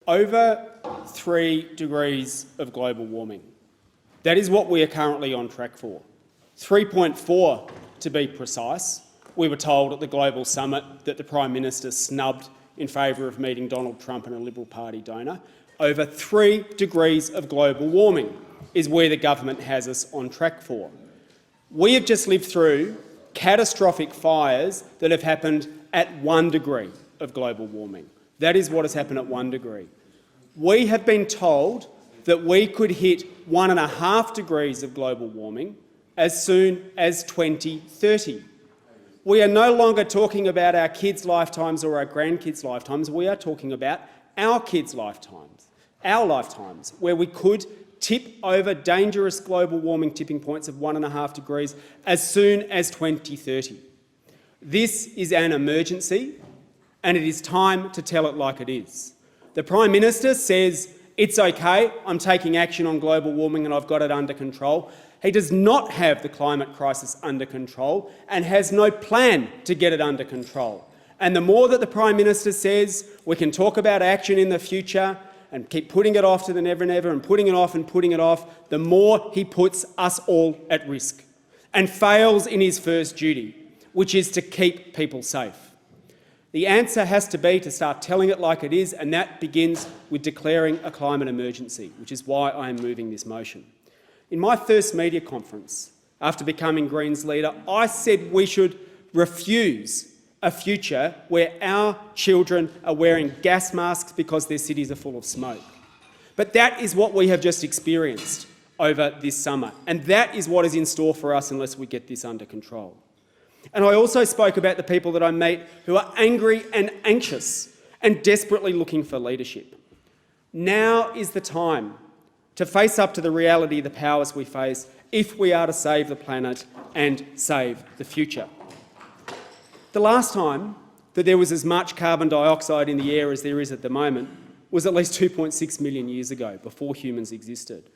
over 3 degrees of global warming. That is what we are currently on track for. 3.4 to be precise. We were told at the Global Summit that the Prime Minister snubbed in favour of meeting Donald Trump and a Liberal Party donor. Over 3 degrees of global warming is where the government has us on track for. We have just lived through catastrophic fires that have happened at 1 degree of global warming. That is what has happened at 1 degree. We have been told that we could hit 1.5 degrees of global warming as soon as 2030. We are no longer talking about our kids' lifetimes or our grandkids' lifetimes. We are talking about our kids' lifetimes, where we could tip over dangerous global warming tipping points of 1.5 degrees as soon as 2030. This is an emergency, and it is time to tell it like it is. The Prime Minister says, it's okay, I'm taking action on global warming and I've got it under control. He does not have the climate crisis under control and has no plan to get it under control. And the more that the Prime Minister says we can talk about action in the future and keep putting it off to the never never and putting it off, the more he puts us all at risk and fails in his first duty, which is to keep people safe. The answer has to be to start telling it like it is, and that begins with declaring a climate emergency, which is why I am moving this motion. In my first media conference, after becoming Greens leader, I said we should refuse a future where our children are wearing gas masks because their cities are full of smoke. But that is what we have just experienced over this summer, and that is what is in store for us unless we get this under control. And I also spoke about the people that I meet who are angry and anxious and desperately looking for leadership. Now is the time to face up to the reality of the powers we face if we are to save the planet and save the future. The last time that there was as much carbon dioxide in the air as there is at the moment was at least 2.6 million years ago, before humans existed.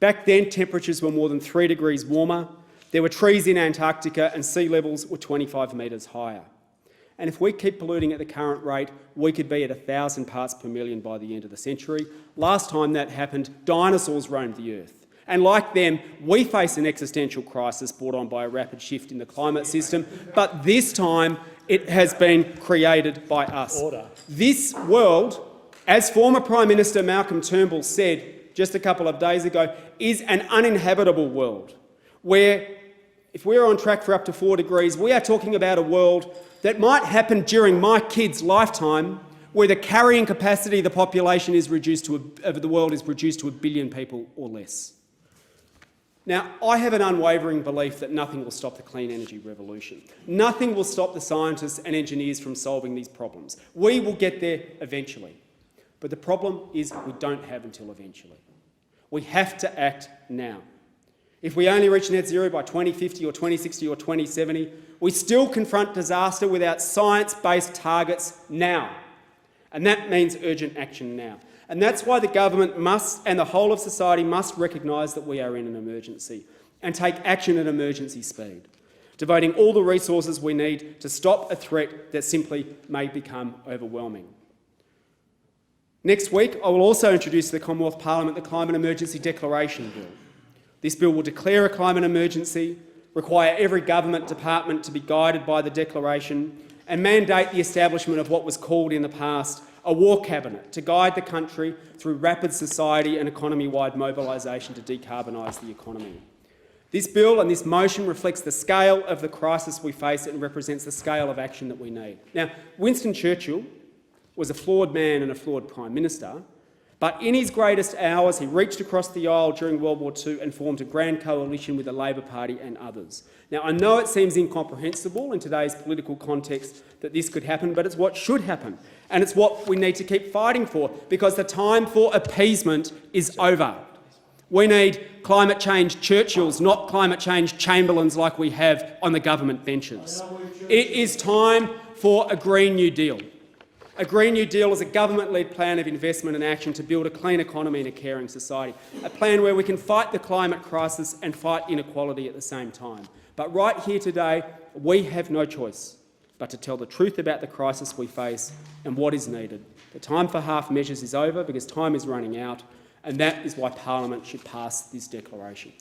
Back then, temperatures were more than 3 degrees warmer. There were trees in Antarctica and sea levels were 25 metres higher. And if we keep polluting at the current rate, we could be at 1,000 parts per million by the end of the century. Last time that happened, dinosaurs roamed the Earth. And like them, we face an existential crisis brought on by a rapid shift in the climate system, but this time it has been created by us. This world, as former Prime Minister Malcolm Turnbull said just a couple of days ago, is an uninhabitable world, where if we're on track for up to 4 degrees, we are talking about a world that might happen during my kids' lifetime, where the carrying capacity of the population is reduced to of the world is reduced to 1 billion people or less. Now, I have an unwavering belief that nothing will stop the clean energy revolution. Nothing will stop the scientists and engineers from solving these problems. We will get there eventually. But the problem is we don't have until eventually. We have to act now. If we only reach net zero by 2050 or 2060 or 2070, we still confront disaster without science-based targets now. And that means urgent action now. And that's why the government must, and the whole of society must recognise that we are in an emergency and take action at emergency speed, devoting all the resources we need to stop a threat that simply may become overwhelming. Next week, I will also introduce to the Commonwealth Parliament the Climate Emergency Declaration Bill. This bill will declare a climate emergency, require every government department to be guided by the declaration, and mandate the establishment of what was called in the past a war cabinet to guide the country through rapid society and economy-wide mobilisation to decarbonise the economy. This bill and this motion reflects the scale of the crisis we face and represents the scale of action that we need. Now, Winston Churchill was a flawed man and a flawed Prime Minister, but in his greatest hours, he reached across the aisle during World War II and formed a grand coalition with the Labor Party and others. Now, I know it seems incomprehensible in today's political context that this could happen, but it's what should happen. And it's what we need to keep fighting for, because the time for appeasement is over. We need climate change Churchills, not climate change Chamberlains like we have on the government benches. It is time for a Green New Deal. A Green New Deal is a government-led plan of investment and action to build a clean economy and a caring society, a plan where we can fight the climate crisis and fight inequality at the same time. But right here today, we have no choice but to tell the truth about the crisis we face and what is needed. The time for half measures is over because time is running out, and that is why Parliament should pass this declaration.